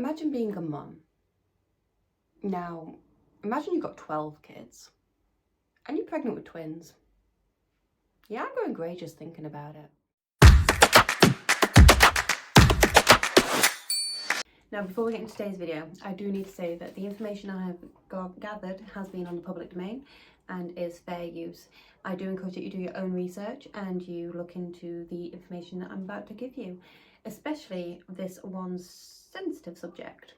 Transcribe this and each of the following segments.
Imagine being a mum. Now, imagine you've got 12 kids and you're pregnant with twins. Yeah, I'm going grey just thinking about it. Now, before we get into today's video, I do need to say that the information I have gathered has been on the public domain and is fair use. I do encourage that you do your own research and you look into the information that I'm about to give you, especially this one sensitive subject.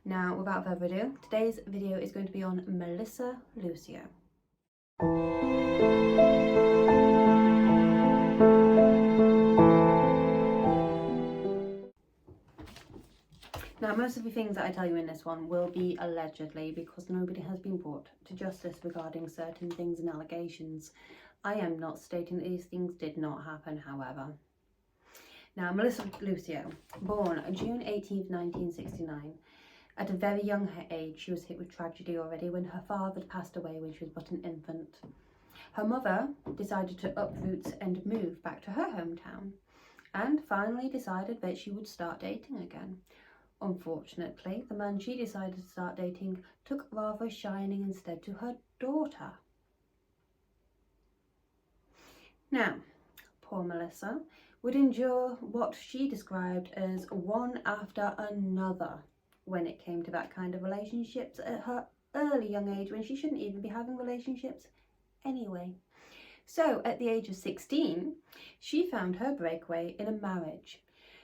Now, without further ado, today's video is going to be on Melissa Lucio. Now, most of the things that I tell you in this one will be allegedly, because nobody has been brought to justice regarding certain things and allegations. I am not stating that these things did not happen, however. Now, Melissa Lucio, born June 18th, 1969. At a very young age, she was hit with tragedy already when her father had passed away when she was but an infant. Her mother decided to uproot and move back to her hometown, and finally decided that she would start dating again. Unfortunately, the man she decided to start dating took rather a shining instead to her daughter. Now, poor Melissa would endure what she described as one after another when it came to that kind of relationships at her early young age, when she shouldn't even be having relationships anyway. So at the age of 16, she found her breakaway in a marriage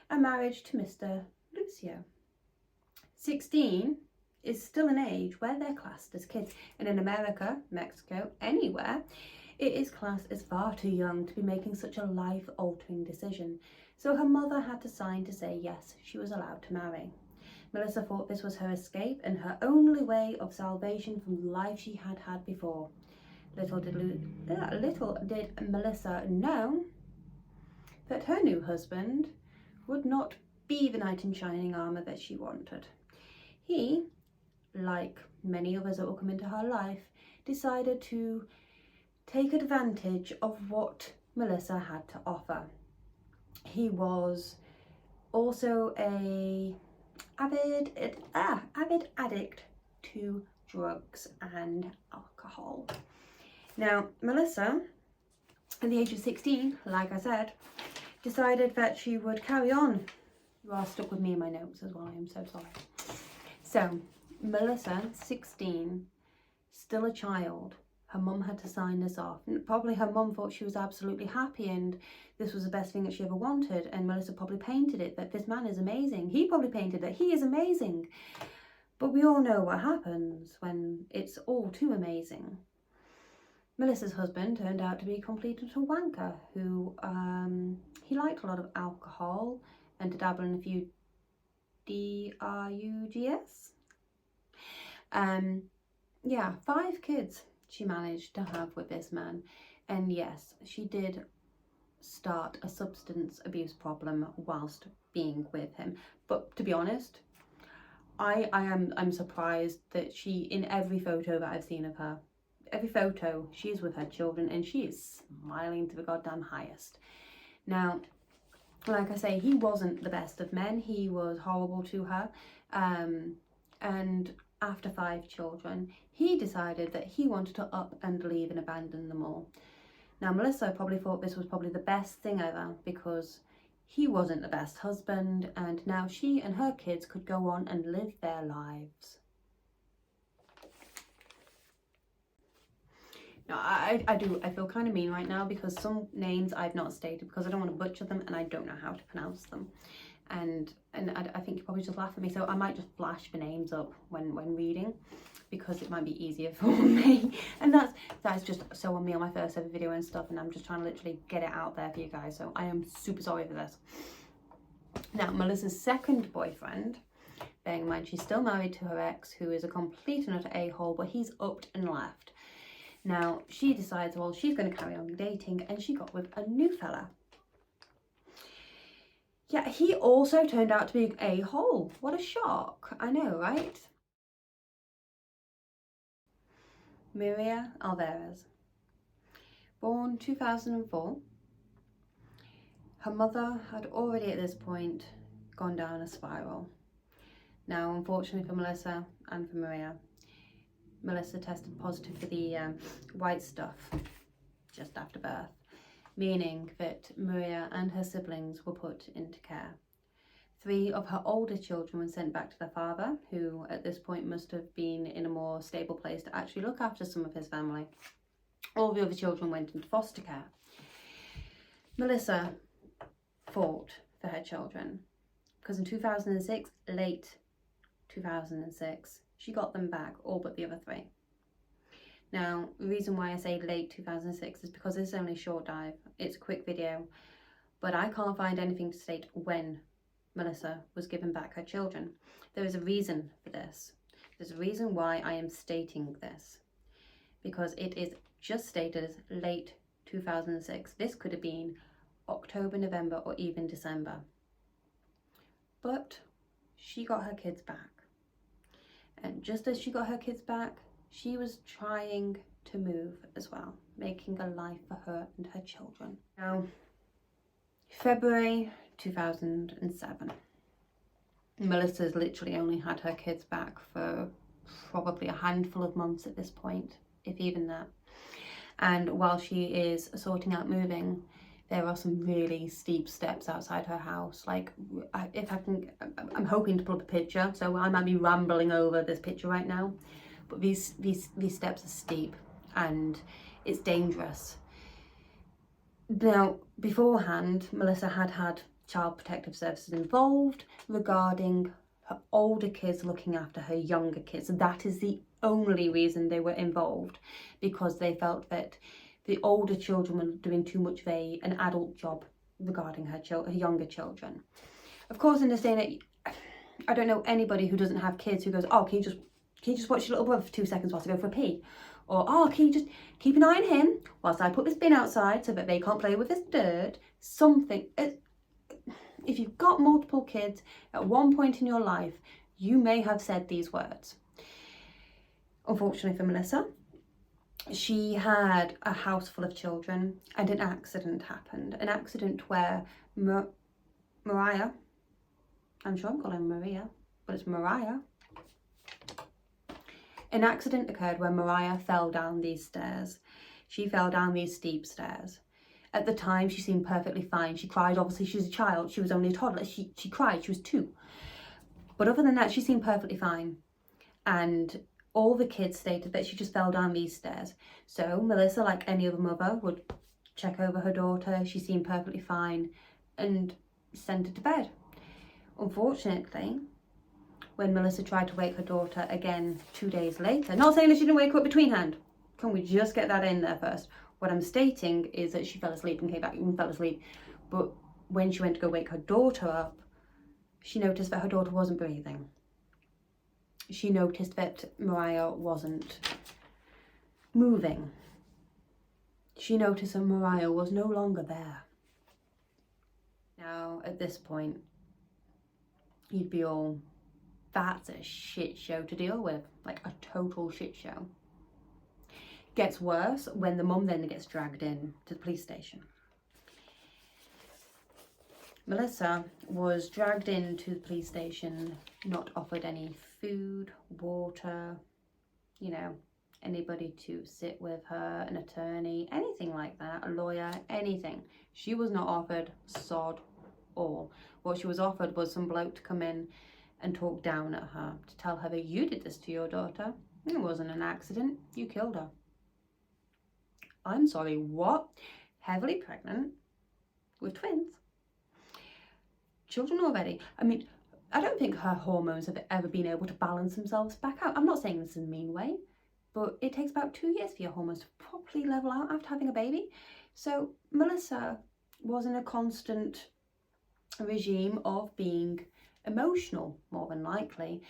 to Mr. Lucio. 16 is still an age where they're classed as kids, and in America, Mexico, anywhere, it is classed as far too young to be making such a life-altering decision. So her mother had to sign to say yes, she was allowed to marry. Melissa thought this was her escape and her only way of salvation from the life she had had before. Little did Melissa know that her new husband would not be the knight in shining armour that she wanted. He, like many others that will come into her life, decided to take advantage of what Melissa had to offer. He was also a avid addict to drugs and alcohol. Now, Melissa, at the age of 16, like I said, decided that she would carry on. Well, stuck with me in my notes as well, I am so sorry. So, Melissa, 16, still a child. Her mum had to sign this off. Probably her mum thought she was absolutely happy and this was the best thing that she ever wanted, and Melissa probably painted it that this man is amazing. He probably painted that he is amazing. But we all know what happens when it's all too amazing. Melissa's husband turned out to be a complete little wanker who, he liked a lot of alcohol and to dabble in a few drugs. Yeah, 5 kids she managed to have with this man, and yes, she did start a substance abuse problem whilst being with him. But to be honest, I'm surprised that she, in every photo that I've seen of her, every photo, she's with her children and she is smiling to the goddamn highest. Now, like I say, he wasn't the best of men. He was horrible to her, and after 5 children, he decided that he wanted to up and leave and abandon them all. Now, Melissa probably thought this was probably the best thing ever because he wasn't the best husband, and now she and her kids could go on and live their lives. Now, I feel kind of mean right now because some names I've not stated because I don't want to butcher them and I don't know how to pronounce them. And I think you probably just laugh at me, so I might just flash the names up when reading because it might be easier for me. And that's just so on me on my first ever video and stuff, and I'm just trying to literally get it out there for you guys, so I am super sorry for this. Now, Melissa's second boyfriend, bearing in mind she's still married to her ex, who is a complete and utter a-hole, but he's upped and left. Now, she decides, well, she's going to carry on dating, and she got with a new fella. Yeah, he also turned out to be an a-hole. What a shock. I know, right? Maria Alvarez. Born 2004. Her mother had already at this point gone down a spiral. Now, unfortunately for Melissa and for Maria, Melissa tested positive for the white stuff just after birth, meaning that Maria and her siblings were put into care. 3 of her older children were sent back to their father, who at this point must have been in a more stable place to actually look after some of his family. All the other children went into foster care. Melissa fought for her children because in 2006, late 2006, she got them back, all but the other 3. Now, the reason why I say late 2006 is because this is only a short dive. It's a quick video, but I can't find anything to state when Melissa was given back her children. There is a reason for this. There's a reason why I am stating this, because it is just stated as late 2006. This could have been October, November, or even December. But she got her kids back. And just as she got her kids back, she was trying to move as well, making a life for her and her children. Now, February 2007. Melissa's literally only had her kids back for probably a handful of months at this point, if even that. And while she is sorting out moving, there are some really steep steps outside her house. Like, if I can, I'm hoping to pull up a picture, so I might be rambling over this picture right now. But these steps are steep and it's dangerous. Now, beforehand, Melissa had Child Protective Services involved regarding her older kids looking after her younger kids. That is the only reason they were involved, because they felt that the older children were doing too much of an adult job regarding her younger children. Of course, in this day and age, I don't know anybody who doesn't have kids who goes, oh, can you just watch your little brother for 2 seconds whilst I go for a pee? Or, oh, can you just keep an eye on him whilst I put this bin outside so that they can't play with this dirt? Something. If you've got multiple kids, at one point in your life, you may have said these words. Unfortunately for Melissa, she had a house full of children and an accident happened. An accident where Mariah, I'm sure I'm calling her Maria, but it's Mariah. An accident occurred where Mariah fell down these stairs. She fell down these steep stairs. At the time, she seemed perfectly fine. She cried. Obviously, she was a child. She was only a toddler. She cried. She was 2. But other than that, she seemed perfectly fine. And all the kids stated that she just fell down these stairs. So Melissa, like any other mother, would check over her daughter. She seemed perfectly fine and sent her to bed. Unfortunately, when Melissa tried to wake her daughter again 2 days later, not saying that she didn't wake her up between hand. Can we just get that in there first? What I'm stating is that she fell asleep and came back and fell asleep. But when she went to go wake her daughter up, she noticed that her daughter wasn't breathing. She noticed that Mariah wasn't moving. She noticed that Mariah was no longer there. Now, at this point, you'd be all, that's a shit show to deal with, like a total shit show. Gets worse when the mum then gets dragged in to the police station. Melissa was dragged into the police station, not offered any food, water, anybody to sit with her, an attorney, anything like that, a lawyer, anything. She was not offered sod all. What she was offered was some bloke to come in and talk down at her, to tell her that you did this to your daughter. It wasn't an accident, you killed her. I'm sorry, what? Heavily pregnant with twins. Children already. I mean, I don't think her hormones have ever been able to balance themselves back out. I'm not saying this in a mean way, but it takes about 2 years for your hormones to properly level out after having a baby. So Melissa was in a constant regime of being emotional, more than likely.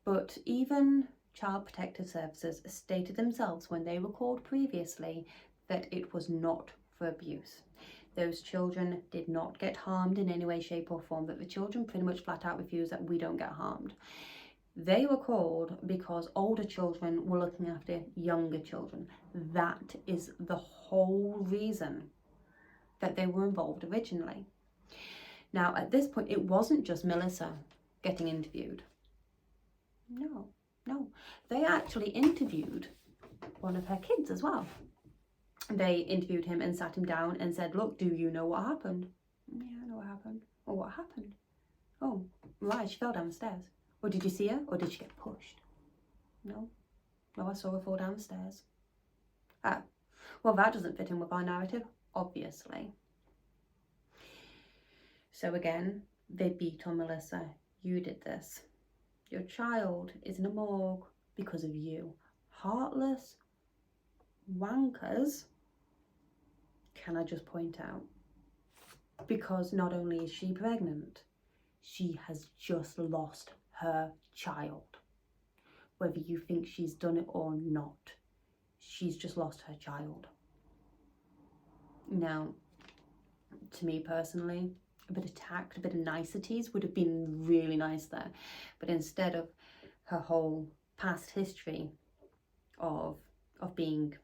But even Child Protective Services stated themselves when they recalled previously that it was not for abuse. Those children did not get harmed in any way, shape or form, that the children pretty much flat out refused that we don't get harmed. They were called because older children were looking after younger children. That is the whole reason that they were involved originally. Now, at this point, it wasn't just Melissa getting interviewed. No, no. They actually interviewed one of her kids as well. They interviewed him and sat him down and said, look, do you know what happened? Yeah, I know what happened. Well, what happened? Oh, right, she fell down the stairs. Or did you see her? Or did she get pushed? No. No, I saw her fall down the stairs. Ah, well, that doesn't fit in with our narrative, obviously. So again, they beat on Melissa. You did this. Your child is in a morgue because of you. Heartless wankers, can I just point out? Because not only is she pregnant, she has just lost her child. Whether you think she's done it or not, she's just lost her child. Now, to me personally, a bit of tact, a bit of niceties would have been really nice there. But instead of her whole past history of being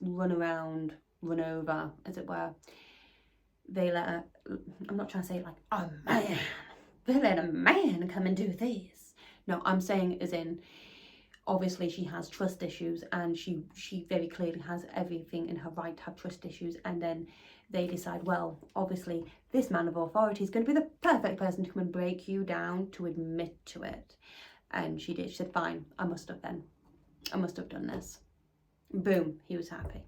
run around, run over, as it were, they let her, I'm not trying to say like, a man, they let a man come and do this. No, I'm saying as in, obviously she has trust issues, and she very clearly has everything in her right to have trust issues, and then they decide, well, obviously this man of authority is going to be the perfect person to come and break you down, to admit to it. And she did. She said, fine, I must have done this. Boom, he was happy.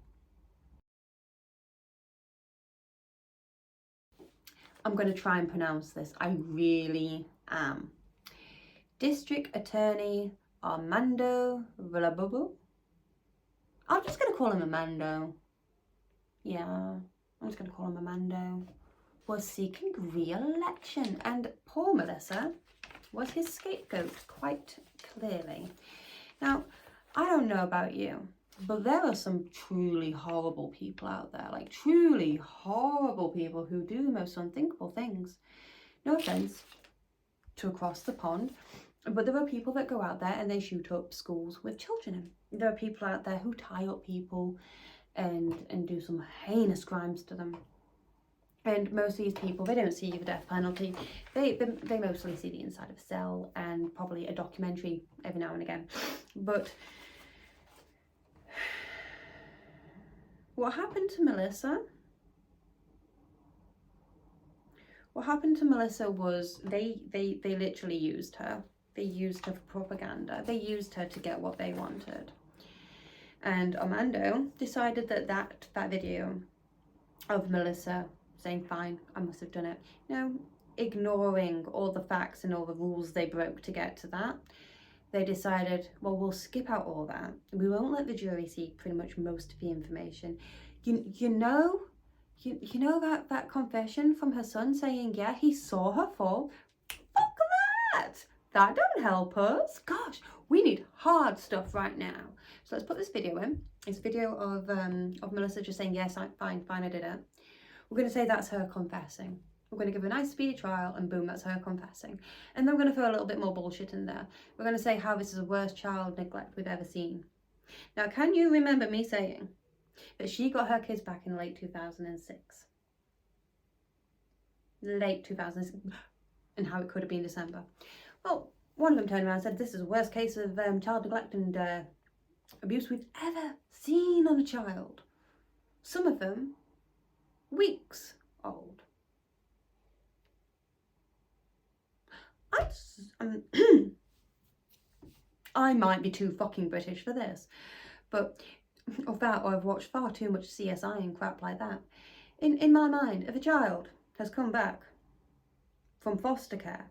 I'm going to try and pronounce this. I really am. District Attorney Armando Villabubu. I'm just going to call him Armando. Yeah, I'm just going to call him Armando. Was seeking re-election, and poor Melissa was his scapegoat, quite clearly. Now, I don't know about you, but there are some truly horrible people out there, like truly horrible people who do the most unthinkable things. No offence to across the pond, but there are people that go out there and they shoot up schools with children in. There are people out there who tie up people and do some heinous crimes to them. And most of these people, they don't see the death penalty. They mostly see the inside of a cell and probably a documentary every now and again. But what happened to Melissa? What happened to Melissa was they literally used her. They used her for propaganda. They used her to get what they wanted. And Armando decided that video of Melissa saying, fine, I must have done it, you know, ignoring all the facts and all the rules they broke to get to that, they decided, well, we'll skip out all that. We won't let the jury see pretty much most of the information. You know that confession from her son saying, yeah, he saw her fall? Fuck that! That don't help us. Gosh, we need hard stuff right now. So let's put this video in. It's a video of Melissa just saying, yes, fine, I did it. We're going to say that's her confessing. We're going to give a nice speedy trial and boom, that's her confessing. And then we're going to throw a little bit more bullshit in there. We're going to say how this is the worst child neglect we've ever seen. Now, can you remember me saying that she got her kids back in late 2006? Late 2006, and how it could have been December. Well, one of them turned around and said, this is the worst case of child neglect and abuse we've ever seen on a child. Some of them weeks old. I might be too fucking British for this, but of that, or I've watched far too much CSI and crap like that. In my mind, if a child has come back from foster care,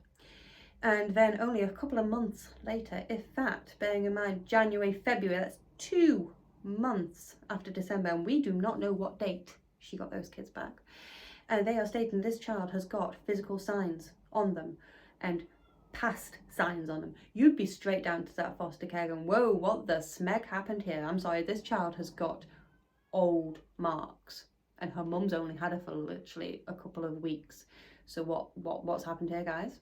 and then only a couple of months later, if that, bearing in mind January, February, that's 2 months after December, and we do not know what date she got those kids back, and they are stating this child has got physical signs on them and past signs on them, you'd be straight down to that foster care going, whoa, what the smeg happened here? I'm sorry, this child has got old marks, and her mum's only had her for literally a couple of weeks. So what's happened here, guys?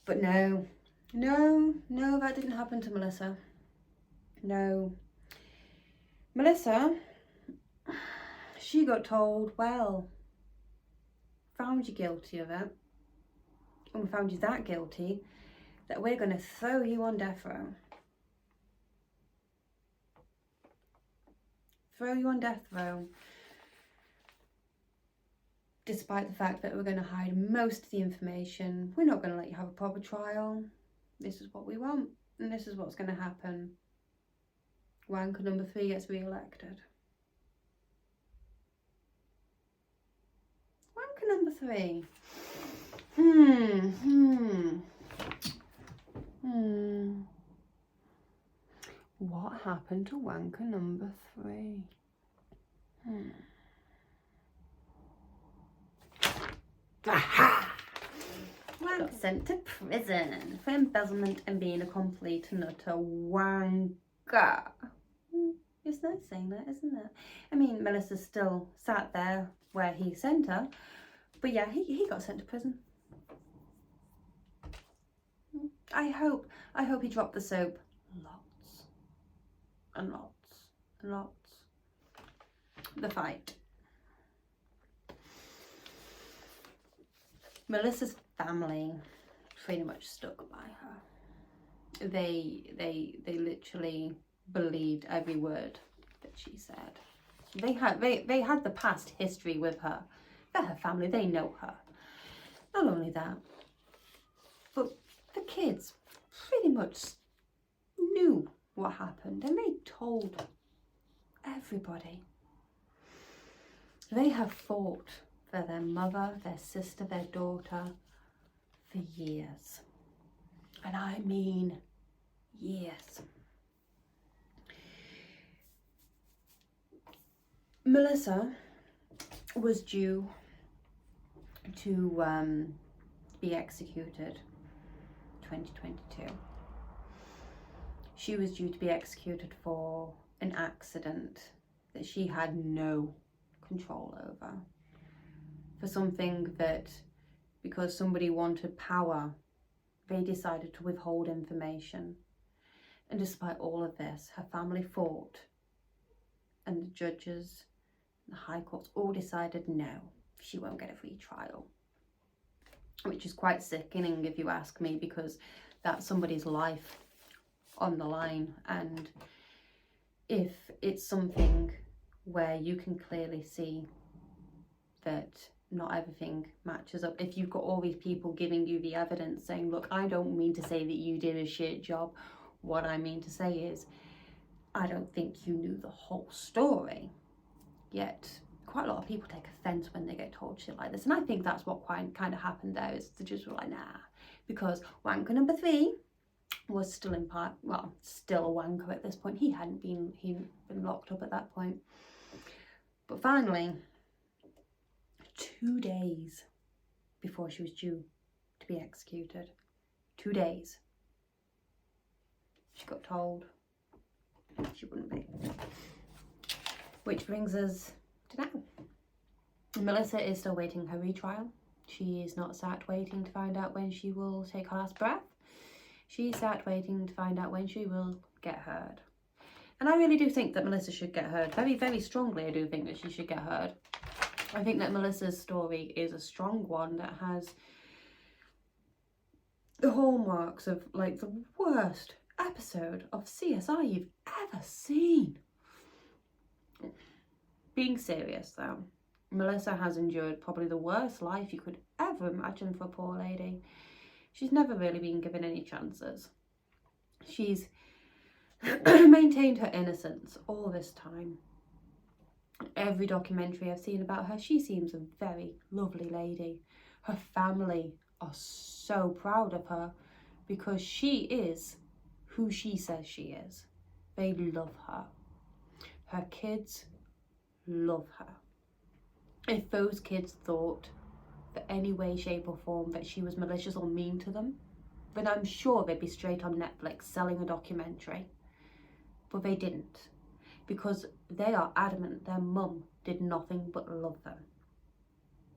But no, that didn't happen to Melissa. No. Melissa, she got told, well, found you guilty of it, and we found you that guilty that we're going to throw you on death row. Throw you on death row, despite the fact that we're going to hide most of the information. We're not going to let you have a proper trial. This is what we want, and this is what's going to happen. Wanker number 3 gets re-elected. Wanker number 3. What happened to wanker number 3? Aha! Got sent to prison for embezzlement and being a complete and utter wanker. It's nice saying that, isn't it? I mean, Melissa's still sat there where he sent her, but yeah, he got sent to prison. I hope he dropped the soap. Lots and lots and lots. The fight. Melissa's family pretty much stuck by her. They literally believed every word that she said. They had the past history with her. They're her family, they know her. Not only that, but the kids pretty much knew what happened, and they told everybody. They have fought for their mother, their sister, their daughter for years. And I mean years. Melissa was due to be executed 2022. She was due to be executed for an accident that she had no control over. For something that, because somebody wanted power, they decided to withhold information. And despite all of this, her family fought, and the judges, the high courts all decided no, she won't get a free trial. Which is quite sickening if you ask me, because that's somebody's life on the line. And if it's something where you can clearly see that not everything matches up, if you've got all these people giving you the evidence saying, look, I don't mean to say that you did a shit job. What I mean to say is, I don't think you knew the whole story. Yet quite a lot of people take offence when they get told shit like this, and I think that's what kind of happened there. Is the judges were like, nah, because wanker number 3 was still in part, well, still a wanker at this point. He'd been locked up at that point. But finally, 2 days before she was due to be executed, 2 days, she got told she wouldn't be. Which brings us to now. Melissa is still waiting her retrial. She is not sat waiting to find out when she will take her last breath. She sat waiting to find out when she will get heard. And I really do think that Melissa should get heard. Very, very strongly, I do think that she should get heard. I think that Melissa's story is a strong one that has the hallmarks of like the worst episode of CSI you've ever seen. Being serious though, Melissa has endured probably the worst life you could ever imagine for a poor lady. She's never really been given any chances. She's maintained her innocence all this time. Every documentary I've seen about her, she seems a very lovely lady. Her family are so proud of her because she is who she says she is. They love her. Her kids love her. If those kids thought for any way, shape or form that she was malicious or mean to them, then I'm sure they'd be straight on Netflix selling a documentary. But they didn't, because they are adamant their mum did nothing but love them.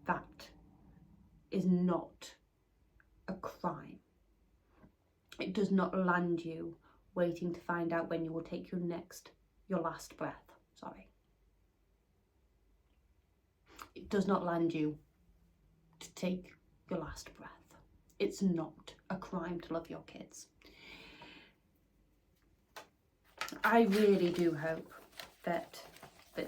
That is not a crime. It does not land you waiting to find out when you will take your last breath. Sorry. It does not land you to take your last breath. It's not a a crime to love your kids. I really do hope that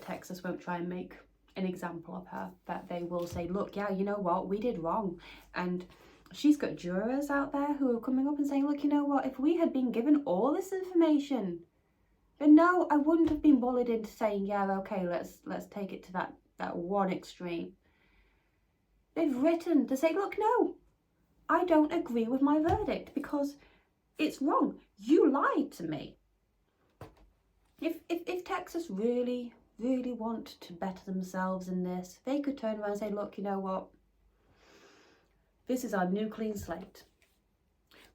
Texas won't try and make an example of her, that they will say, look, yeah, you know what, we did wrong. And she's got jurors out there who are coming up and saying, look, you know what, if we had been given all this information, then no, I wouldn't have been bullied into saying, yeah, okay, let's take it to that one extreme. They've written to say, look, no, I don't agree with my verdict because it's wrong. You lied to me. If Texas really want to better themselves in this, they could turn around and say, look, you know what, this is our new clean slate.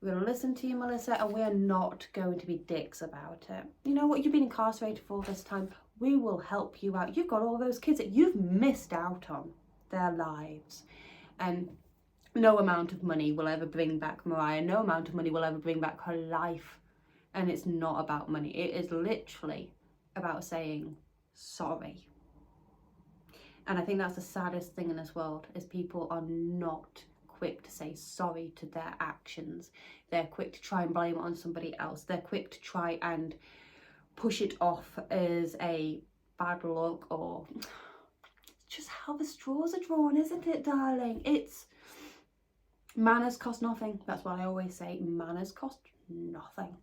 We're going to listen to you, Melissa, and we're not going to be dicks about it. You know what, you've been incarcerated for all this time. We will help you out. You've got all those kids that you've missed out on their lives. And no amount of money will ever bring back Mariah. No amount of money will ever bring back her life. And it's not about money. It is literally about saying sorry. And I think that's the saddest thing in this world, is people are not quick to say sorry to their actions. They're quick to try and blame it on somebody else. They're quick to try and push it off as a bad luck, or it's just how the straws are drawn, isn't it, darling? It's manners cost nothing. That's what I always say. Manners cost nothing.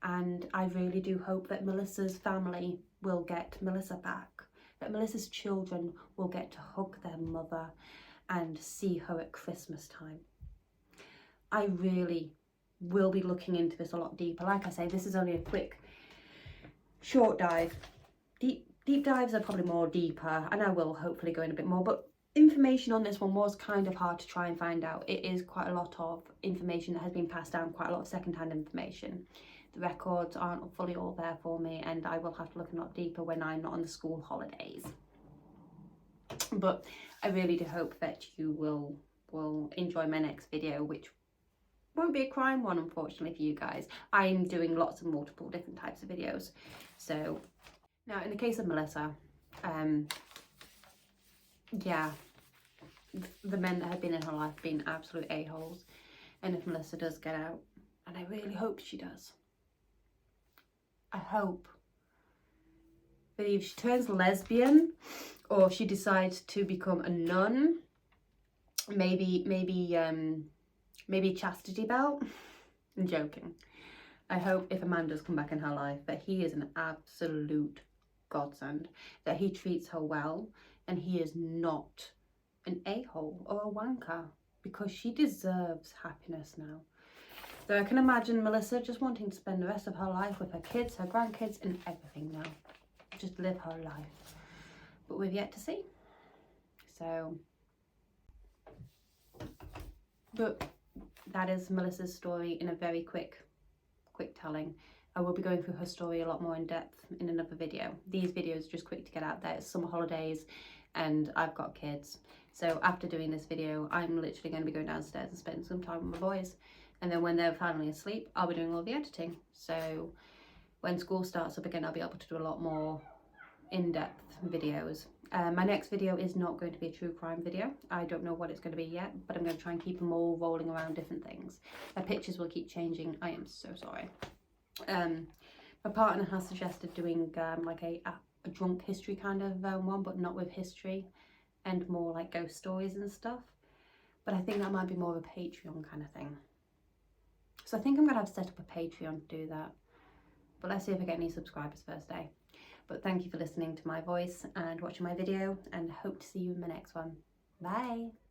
And I really do hope that Melissa's family will get Melissa back, that Melissa's children will get to hug their mother and see her at Christmas time. I really will be looking into this a lot deeper. Like I say, this is only a quick, short dive. Deep dives are probably more deeper, and I will hopefully go in a bit more, but information on this one was kind of hard to try and find out. It is quite a lot of information that has been passed down, quite a lot of second-hand information. The records aren't fully all there for me, and I will have to look a lot deeper when I'm not on the school holidays. But I really do hope that you will enjoy my next video, which won't be a crime one, unfortunately, for you guys. I'm doing lots of multiple different types of videos. So now, in the case of Melissa, yeah, the men that have been in her life have been absolute a-holes. And if Melissa does get out, and I really hope she does, I hope that if she turns lesbian or she decides to become a nun, maybe a chastity belt. I'm joking. I hope if a man does come back in her life that he is an absolute godsend, that he treats her well, and he is not an a-hole or a wanker, because she deserves happiness now. So I can imagine Melissa just wanting to spend the rest of her life with her kids, her grandkids, and everything now. Just live her life. But we've yet to see. So, but that is Melissa's story in a very quick telling. I will be going through her story a lot more in depth in another video. These videos are just quick to get out there. It's summer holidays and I've got kids. So after doing this video, I'm literally going to be going downstairs and spending some time with my boys. And then when they're finally asleep, I'll be doing all the editing. So when school starts up again, I'll be able to do a lot more in-depth videos. My next video is not going to be a true crime video. I don't know what it's going to be yet, but I'm going to try and keep them all rolling around different things. My pictures will keep changing. I am so sorry. My partner has suggested doing like a drunk history kind of one, but not with history, and more like ghost stories and stuff. But I think that might be more of a Patreon kind of thing. So I think I'm going to have to set up a Patreon to do that. But let's see if I get any subscribers first day. But thank you for listening to my voice and watching my video, and hope to see you in my next one. Bye!